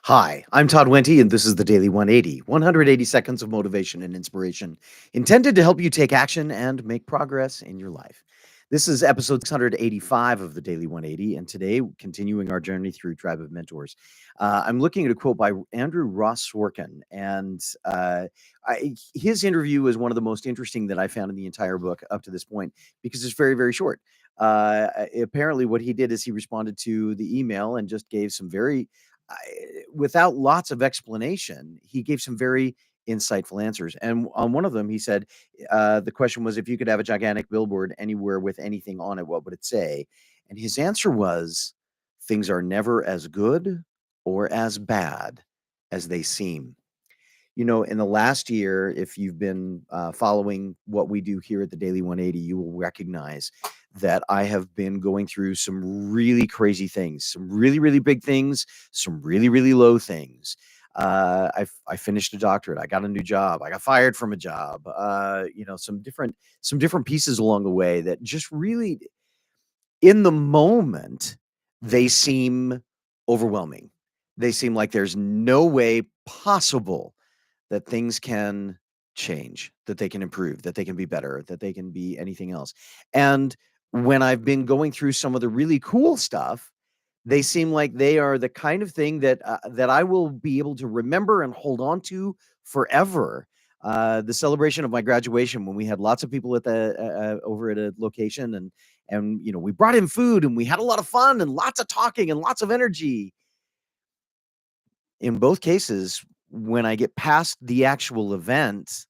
Hi, I'm Todd Wente, and this is the Daily 180 180 seconds of motivation and inspiration intended to help you take action and make progress in your life. This is episode 685 of the Daily 180, and today, continuing our journey through Tribe of Mentors. I'm looking at a quote by Andrew Ross Sorkin, and his interview is one of the most interesting that I found in the entire book up to this point because it's very, very short. Apparently, what he did is he responded to the email and just gave some very without lots of explanation, he gave some very insightful answers. And on one of them, he said, the question was, if you could have a gigantic billboard anywhere with anything on it, what would it say? And his answer was, things are never as good or as bad as they seem. In the last year, if you've been following what we do here at the Daily 180, you will recognize that I have been going through some really crazy things, some really, really big things, some really, really low things. I finished a doctorate. I got a new job. I got fired from a job. Some different pieces along the way that just really, in the moment, they seem overwhelming. They seem like there's no way possible that things can change, that they can improve, that they can be better, that they can be anything else. And when I've been going through some of the really cool stuff, they seem like they are the kind of thing that I will be able to remember and hold on to forever. The celebration of my graduation, when we had lots of people at the over at a location, and we brought in food and we had a lot of fun and lots of talking and lots of energy. In both cases, when I get past the actual event,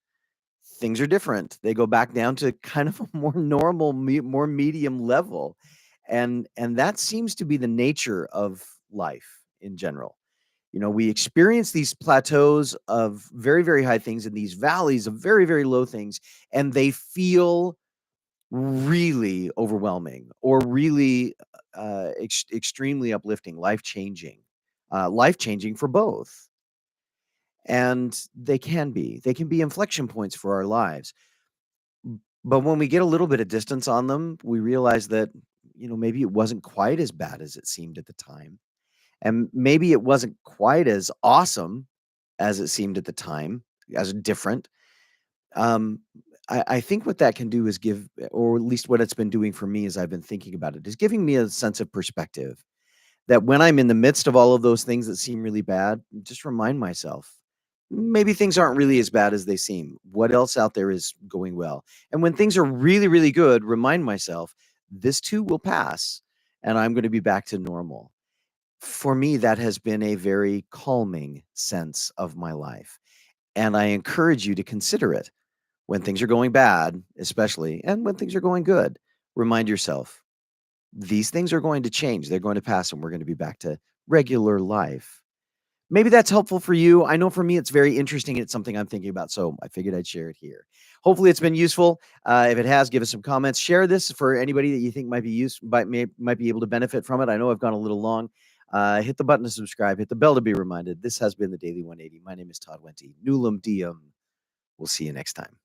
things are different. They go back down to kind of a more normal, more medium level. And that seems to be the nature of life in general. We experience these plateaus of very, very high things and these valleys of very, very low things, and they feel really overwhelming or really extremely uplifting, life changing for both. And they can be inflection points for our lives. But when we get a little bit of distance on them, we realize that, maybe it wasn't quite as bad as it seemed at the time. And maybe it wasn't quite as awesome as it seemed at the time, as different. Um, I think what that can do is give, or at least what it's been doing for me as I've been thinking about it, is giving me a sense of perspective that when I'm in the midst of all of those things that seem really bad, just remind myself, maybe things aren't really as bad as they seem. What else out there is going well? And when things are really, really good, remind myself, this too will pass and I'm going to be back to normal. For me, that has been a very calming sense of my life. And I encourage you to consider it when things are going bad, especially, and when things are going good. Remind yourself, these things are going to change. They're going to pass and we're going to be back to regular life. Maybe that's helpful for you. I know for me, it's very interesting. It's something I'm thinking about. So I figured I'd share it here. Hopefully, it's been useful. If it has, give us some comments. Share this for anybody that you think might be might be able to benefit from it. I know I've gone a little long. Hit the button to subscribe. Hit the bell to be reminded. This has been the Daily 180. My name is Todd Wente. Nulum Diem. We'll see you next time.